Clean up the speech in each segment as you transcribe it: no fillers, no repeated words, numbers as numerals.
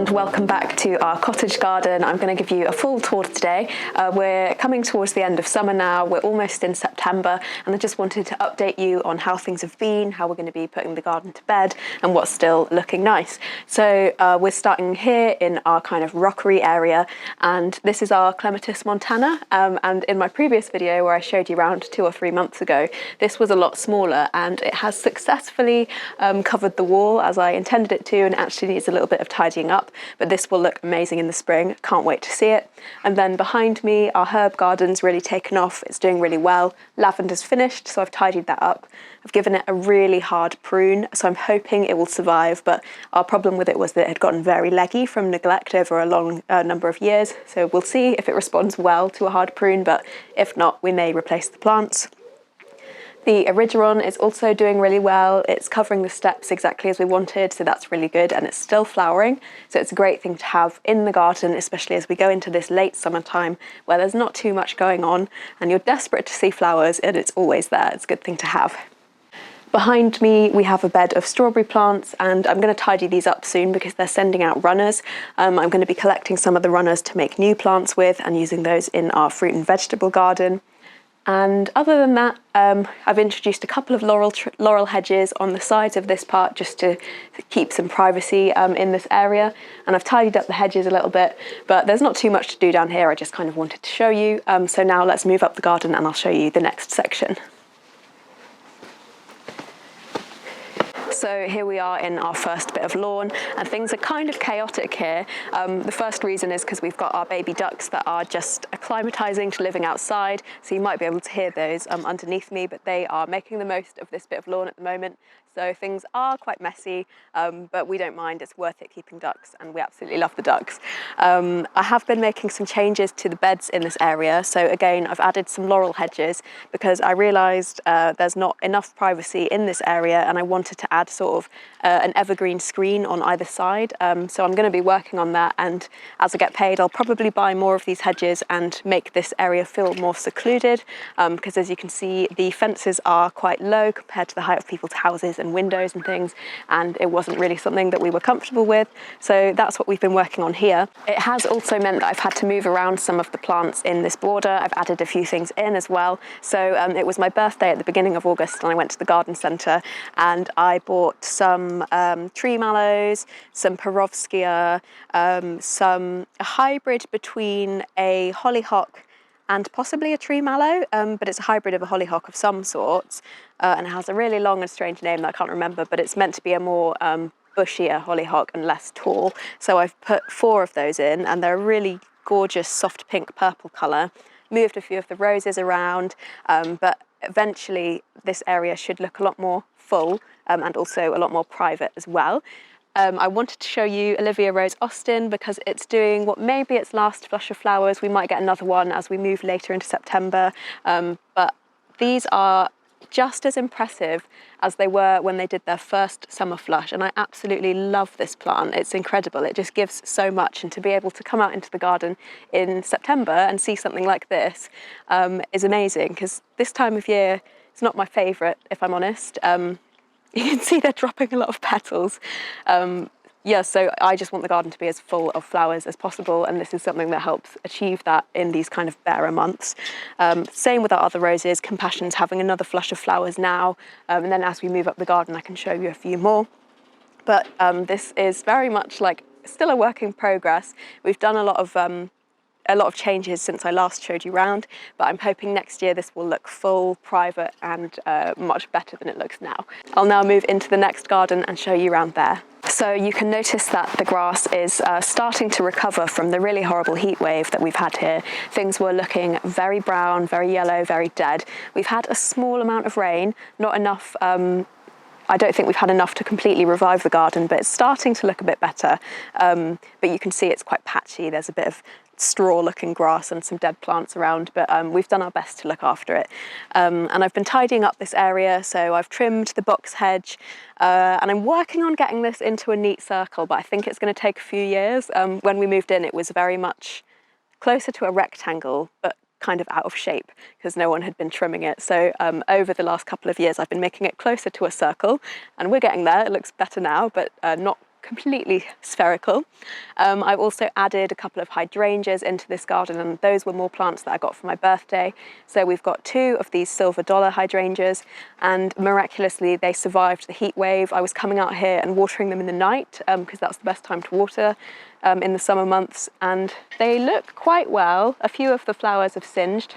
and welcome back to our cottage garden. I'm going to give you a full tour today. We're coming towards the end of summer now, we're almost in September, and I just wanted to update you on how things have been, how we're going to be putting the garden to bed and what's still looking nice. So we're starting here in our kind of rockery area, and this is our Clematis montana, and in my previous video where I showed you around 2 or 3 months ago, this was a lot smaller and it has successfully covered the wall as I intended it to, and actually needs a little bit of tidying up, but this will look amazing in the spring. Can't wait to see it. And then behind me, our herb garden's really taken off. It's doing really well. Lavender's finished, so I've tidied that up. I've given it a really hard prune, so I'm hoping it will survive, but our problem with it was that it had gotten very leggy from neglect over a long number of years, so we'll see if it responds well to a hard prune, but if not, we may replace the plants. The erigeron is also doing really well. It's covering the steps exactly as we wanted, so that's really good, and it's still flowering, so it's a great thing to have in the garden, especially as we go into this late summertime where there's not too much going on and you're desperate to see flowers, and it's always there. It's a good thing to have. Behind me we have a bed of strawberry plants, and I'm going to tidy these up soon because they're sending out runners. I'm going to be collecting some of the runners to make new plants with and using those in our fruit and vegetable garden. And other than that, I've introduced a couple of laurel hedges on the sides of this part just to keep some privacy in this area, and I've tidied up the hedges a little bit, but there's not too much to do down here. I just kind of wanted to show you. So now let's move up the garden and I'll show you the next section. So here we are in our first bit of lawn, and things are kind of chaotic here. The first reason is because we've got our baby ducks that are just acclimatizing to living outside, so you might be able to hear those underneath me, but they are making the most of this bit of lawn at the moment. So things are quite messy, but we don't mind. It's worth it keeping ducks, and we absolutely love the ducks. I have been making some changes to the beds in this area. So again, I've added some laurel hedges because I realised there's not enough privacy in this area, and I wanted to add sort of an evergreen screen on either side. So I'm going to be working on that, and as I get paid, I'll probably buy more of these hedges and make this area feel more secluded, because as you can see, the fences are quite low compared to the height of people's houses and windows and things, and it wasn't really something that we were comfortable with, so that's what we've been working on here. It has also meant that I've had to move around some of the plants in this border. I've added a few things in as well. So it was my birthday at the beginning of August, and I went to the garden centre and I bought some tree mallows, some perovskia, a hybrid between a hollyhock and possibly a tree mallow, but it's a hybrid of a hollyhock of some sorts, and it has a really long and strange name that I can't remember, but it's meant to be a more bushier hollyhock and less tall. So I've put 4 of those in, and they're a really gorgeous soft pink purple colour. Moved a few of the roses around, but eventually this area should look a lot more full and also a lot more private as well. I wanted to show you Olivia Rose Austin because it's doing what may be its last flush of flowers. We might get another one as we move later into September, but these are just as impressive as they were when they did their first summer flush, and I absolutely love this plant. It's incredible. It just gives so much, and to be able to come out into the garden in September and see something like this is amazing, because this time of year is not my favourite, if I'm honest. You can see they're dropping a lot of petals. Yeah, so I just want the garden to be as full of flowers as possible, and this is something that helps achieve that in these kind of barer months. Same with our other roses. Compassion's having another flush of flowers now, and then as we move up the garden I can show you a few more. But this is very much like still a work in progress. We've done a lot of changes since I last showed you round, but I'm hoping next year this will look full, private, and much better than it looks now. I'll now move into the next garden and show you around there. So you can notice that the grass is starting to recover from the really horrible heat wave that we've had here. Things were looking very brown, very yellow, very dead. We've had a small amount of rain, not enough. I don't think we've had enough to completely revive the garden, but it's starting to look a bit better. But you can see it's quite patchy. There's a bit of straw-looking grass and some dead plants around, but we've done our best to look after it. And I've been tidying up this area, so I've trimmed the box hedge, and I'm working on getting this into a neat circle, but I think it's going to take a few years. When we moved in, it was very much closer to a rectangle, but kind of out of shape because no one had been trimming it. So over the last couple of years I've been making it closer to a circle, and we're getting there. It looks better now, but not completely spherical. I've also added a couple of hydrangeas into this garden, and those were more plants that I got for my birthday. So we've got 2 of these silver dollar hydrangeas, and miraculously they survived the heat wave. I was coming out here and watering them in the night because that's the best time to water in the summer months, and they look quite well. A few of the flowers have singed.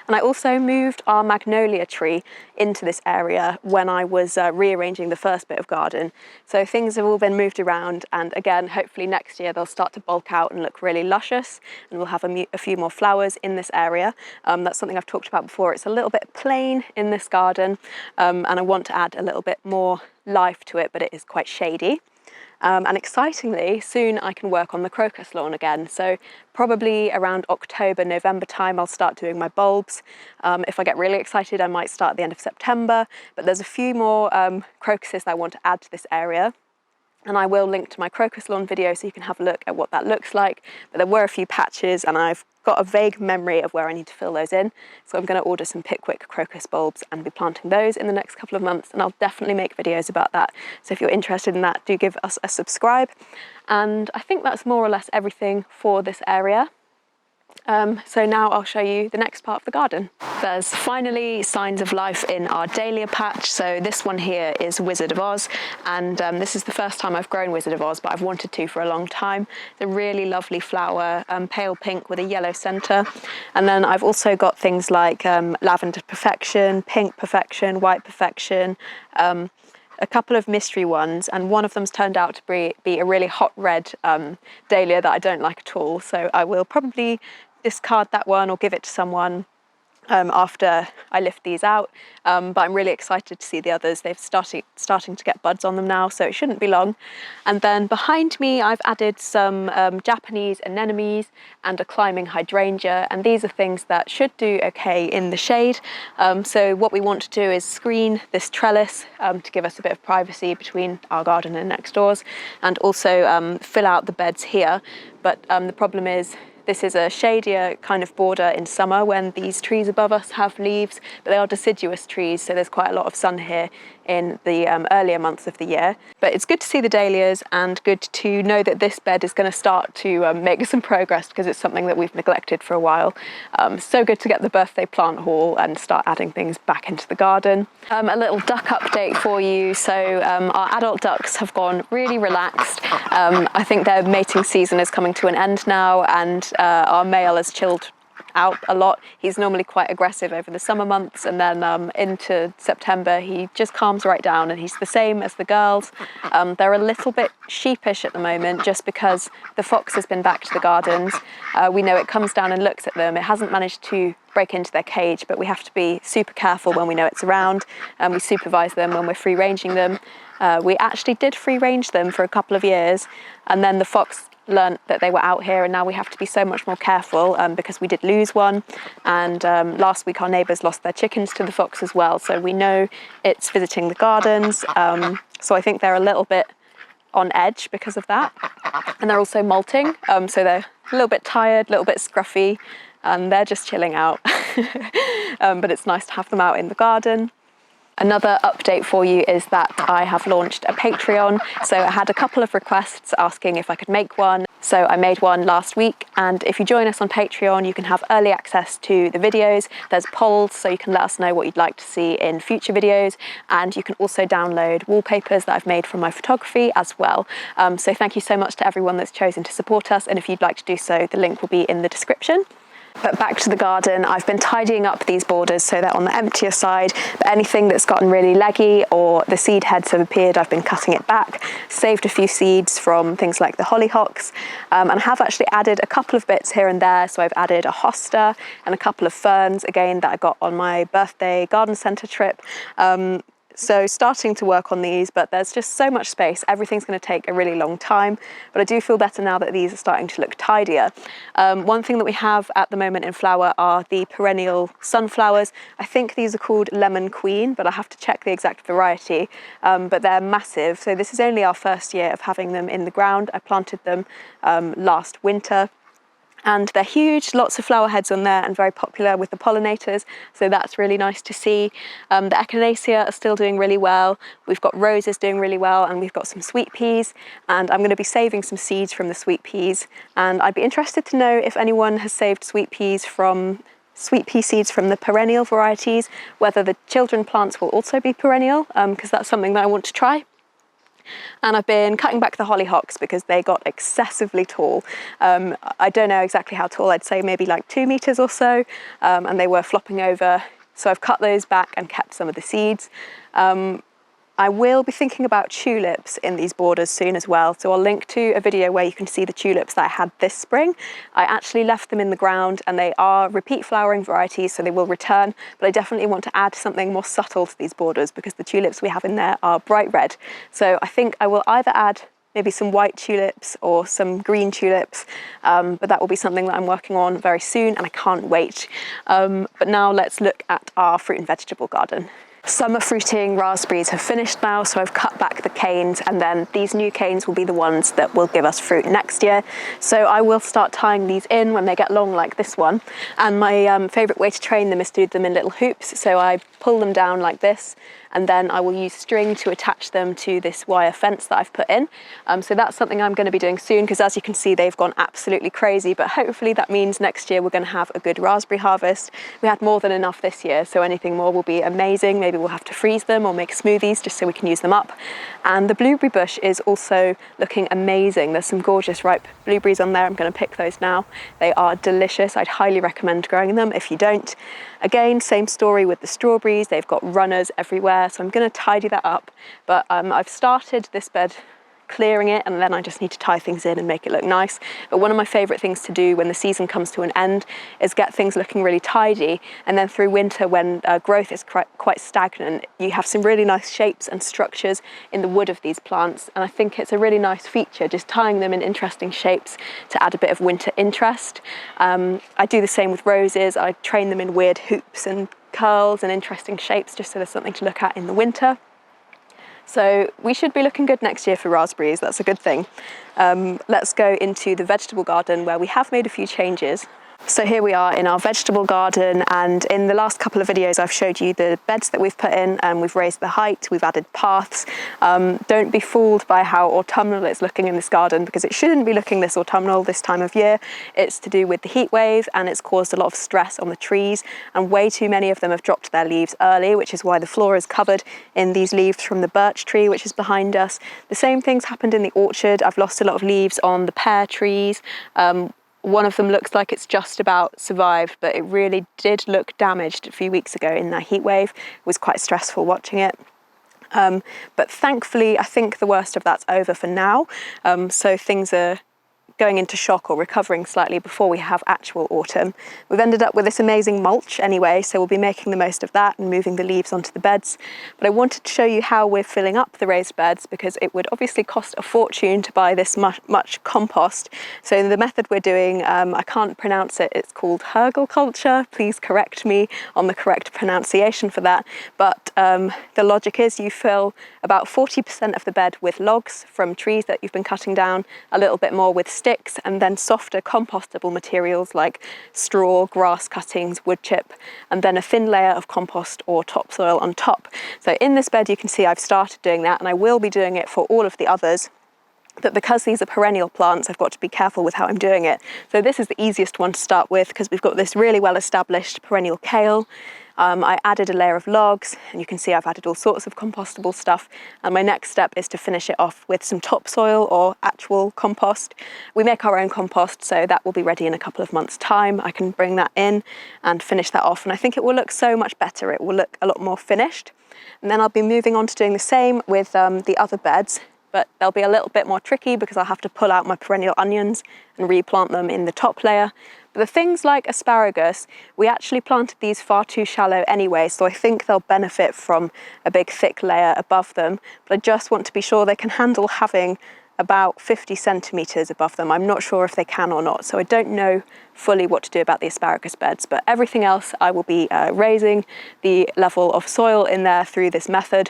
And I also moved our magnolia tree into this area when I was rearranging the first bit of garden. So things have all been moved around, and again, hopefully next year they'll start to bulk out and look really luscious, and we'll have a few more flowers in this area. That's something I've talked about before. It's a little bit plain in this garden, and I want to add a little bit more life to it, but it is quite shady. And excitingly, soon I can work on the crocus lawn again. So probably around October, November time, I'll start doing my bulbs. If I get really excited, I might start at the end of September, but there's a few more crocuses that I want to add to this area. And I will link to my crocus lawn video so you can have a look at what that looks like. But there were a few patches and I've got a vague memory of where I need to fill those in. So I'm going to order some Pickwick crocus bulbs and be planting those in the next couple of months. And I'll definitely make videos about that. So if you're interested in that, do give us a subscribe. And I think that's more or less everything for this area. So now I'll show you the next part of the garden. There's finally signs of life in our dahlia patch. So this one here is Wizard of Oz, and this is the first time I've grown Wizard of Oz, but I've wanted to for a long time. It's a really lovely flower, pale pink with a yellow centre. And then I've also got things like lavender perfection, pink perfection, white perfection, a couple of mystery ones, and one of them's turned out to be a really hot red dahlia that I don't like at all. So I will probably discard that one or give it to someone after I lift these out, but I'm really excited to see the others. They've starting to get buds on them now, so it shouldn't be long. And then behind me I've added some Japanese anemones and a climbing hydrangea, and these are things that should do okay in the shade. So what we want to do is screen this trellis to give us a bit of privacy between our garden and next doors, and also fill out the beds here. But the problem is this is a shadier kind of border in summer when these trees above us have leaves, but they are deciduous trees, so there's quite a lot of sun here in the earlier months of the year. But it's good to see the dahlias and good to know that this bed is going to start to make some progress, because it's something that we've neglected for a while. So good to get the birthday plant haul and start adding things back into the garden. A little duck update for you. So our adult ducks have gone really relaxed. I think their mating season is coming to an end now, and our male has chilled out a lot. He's normally quite aggressive over the summer months, and then into September he just calms right down, and he's the same as the girls. They're a little bit sheepish at the moment just because the fox has been back to the gardens. We know it comes down and looks at them. It hasn't managed to break into their cage, but we have to be super careful when we know it's around, and we supervise them when we're free ranging them. We actually did free range them for a couple of years, and then the fox learnt that they were out here, and now we have to be so much more careful because we did lose one, and last week our neighbours lost their chickens to the fox as well, so we know it's visiting the gardens. So I think they're a little bit on edge because of that, and they're also molting, so they're a little bit tired, a little bit scruffy, and they're just chilling out. But it's nice to have them out in the garden. Another update for you is that I have launched a Patreon. So I had a couple of requests asking if I could make one. So I made one last week, and if you join us on Patreon, you can have early access to the videos. There's polls, so you can let us know what you'd like to see in future videos, and you can also download wallpapers that I've made from my photography as well. So thank you so much to everyone that's chosen to support us, and if you'd like to do so, the link will be in the description. But back to the garden, I've been tidying up these borders so they're on the emptier side, but anything that's gotten really leggy or the seed heads have appeared, I've been cutting it back. Saved a few seeds from things like the hollyhocks, and I have actually added a couple of bits here and there. So I've added a hosta and a couple of ferns, again, that I got on my birthday garden centre trip. So starting to work on these, but there's just so much space. Everything's going to take a really long time, but I do feel better now that these are starting to look tidier. One thing that we have at the moment in flower are the perennial sunflowers. I think these are called Lemon Queen, but I have to check the exact variety, but they're massive. So this is only our first year of having them in the ground. I planted them last winter. And they're huge, lots of flower heads on there and very popular with the pollinators, so that's really nice to see. The echinacea are still doing really well. We've got roses doing really well, and we've got some sweet peas, and I'm going to be saving some seeds from the sweet peas. And I'd be interested to know if anyone has saved sweet pea seeds from the perennial varieties, whether the children plants will also be perennial, because that's something that I want to try. And I've been cutting back the hollyhocks because they got excessively tall. I don't know exactly how tall, I'd say maybe like 2 meters or so, and they were flopping over. So I've cut those back and kept some of the seeds. I will be thinking about tulips in these borders soon as well. So I'll link to a video where you can see the tulips that I had this spring. I actually left them in the ground, and they are repeat flowering varieties, so they will return, but I definitely want to add something more subtle to these borders because the tulips we have in there are bright red. So I think I will either add maybe some white tulips or some green tulips, but that will be something that I'm working on very soon, and I can't wait. But now let's look at our fruit and vegetable garden. Summer fruiting raspberries have finished now, so I've cut back the canes, and then these new canes will be the ones that will give us fruit next year. So I will start tying these in when they get long like this one. And my favourite way to train them is to do them in little hoops. So I pull them down like this, and then I will use string to attach them to this wire fence that I've put in. So that's something I'm going to be doing soon, because as you can see, they've gone absolutely crazy, but hopefully that means next year we're going to have a good raspberry harvest. We had more than enough this year, so anything more will be amazing. Maybe we'll have to freeze them or make smoothies just so we can use them up. And the blueberry bush is also looking amazing. There's some gorgeous ripe blueberries on there. I'm going to pick those now. They are delicious. I'd highly recommend growing them if you don't. Again, same story with the strawberries. They've got runners everywhere, so I'm going to tidy that up. But I've started this bed clearing it, and then I just need to tie things in and make it look nice. But one of my favourite things to do when the season comes to an end is get things looking really tidy, and then through winter when growth is quite stagnant, you have some really nice shapes and structures in the wood of these plants, and I think it's a really nice feature just tying them in interesting shapes to add a bit of winter interest. I do the same with roses. I train them in weird hoops and curls and interesting shapes just so there's something to look at in the winter. So we should be looking good next year for raspberries. That's a good thing. Let's go into the vegetable garden where we have made a few changes. So here we are in our vegetable garden, and in the last couple of videos I've showed you the beds that we've put in, and we've raised the height, we've added paths. Don't be fooled by how autumnal it's looking in this garden, because it shouldn't be looking this autumnal this time of year. It's to do with the heat wave, and it's caused a lot of stress on the trees, and way too many of them have dropped their leaves early, which is why the floor is covered in these leaves from the birch tree which is behind us. The same things happened in the orchard. I've lost a lot of leaves on the pear trees. One of them looks like it's just about survived, but it really did look damaged a few weeks ago in that heat wave. It was quite stressful watching it. But thankfully, I think the worst of that's over for now. So things are going into shock or recovering slightly before we have actual autumn. We've ended up with this amazing mulch anyway, so we'll be making the most of that and moving the leaves onto the beds. But I wanted to show you how we're filling up the raised beds, because it would obviously cost a fortune to buy this much compost. So the method we're doing, I can't pronounce it, it's called hergelculture. Please correct me on the correct pronunciation for that. But the logic is you fill about 40% of the bed with logs from trees that you've been cutting down, a little bit more with sticks, and then softer compostable materials like straw, grass cuttings, wood chip, and then a thin layer of compost or topsoil on top. So in this bed you can see I've started doing that, and I will be doing it for all of the others. But because these are perennial plants, I've got to be careful with how I'm doing it. So this is the easiest one to start with, because we've got this really well-established perennial kale. I added a layer of logs, and you can see I've added all sorts of compostable stuff. And my next step is to finish it off with some topsoil or actual compost. We make our own compost, so that will be ready in a couple of months' time. I can bring that in and finish that off, and I think it will look so much better. It will look a lot more finished. And then I'll be moving on to doing the same with the other beds. But they'll be a little bit more tricky because I'll have to pull out my perennial onions and replant them in the top layer. But the things like asparagus, we actually planted these far too shallow anyway, so I think they'll benefit from a big thick layer above them. But I just want to be sure they can handle having about 50 centimetres above them. I'm not sure if they can or not, so I don't know fully what to do about the asparagus beds, but everything else I will be raising the level of soil in there through this method.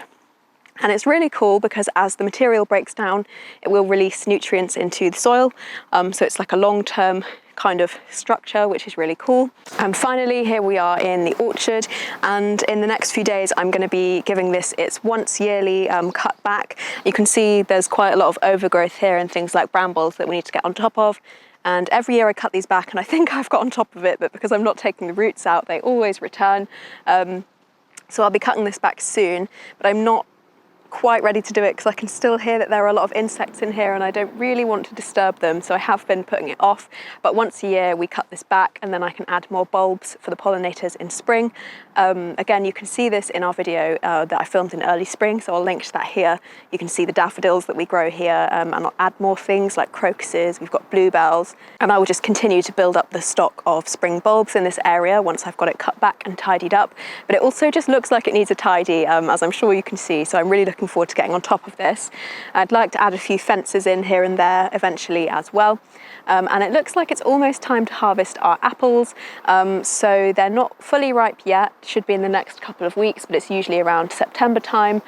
And it's really cool because as the material breaks down, it will release nutrients into the soil. So it's like a long-term kind of structure, which is really cool. And finally, here we are in the orchard, and in the next few days I'm going to be giving this its once yearly cut back. You can see there's quite a lot of overgrowth here and things like brambles that we need to get on top of. And every year I cut these back, and I think I've got on top of it, but because I'm not taking the roots out, they always return. So I'll be cutting this back soon, but I'm not quite ready to do it because I can still hear that there are a lot of insects in here and I don't really want to disturb them, so I have been putting it off. But once a year we cut this back, and then I can add more bulbs for the pollinators in spring. Again, you can see this in our video that I filmed in early spring, so I'll link to that here. You can see the daffodils that we grow here, and I'll add more things like crocuses, we've got bluebells, and I will just continue to build up the stock of spring bulbs in this area once I've got it cut back and tidied up. But it also just looks like it needs a tidy, as I'm sure you can see, so I'm really looking forward to getting on top of this. I'd like to add a few fences in here and there eventually as well. And it looks like it's almost time to harvest our apples. So they're not fully ripe yet, should be in the next couple of weeks, but it's usually around September time.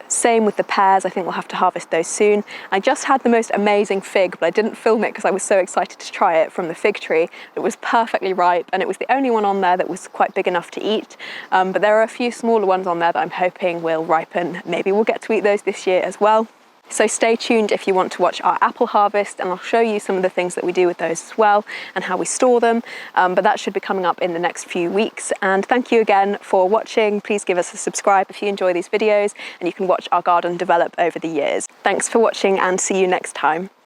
Same with the pears, I think we'll have to harvest those soon. I just had the most amazing fig, but I didn't film it because I was so excited to try it from the fig tree. It was perfectly ripe, and it was the only one on there that was quite big enough to eat. But there are a few smaller ones on there that I'm hoping will ripen. Maybe we'll get to eat those this year as well. So stay tuned if you want to watch our apple harvest, and I'll show you some of the things that we do with those as well and how we store them. But that should be coming up in the next few weeks. And thank you again for watching. Please give us a subscribe if you enjoy these videos, and you can watch our garden develop over the years. Thanks for watching, and see you next time.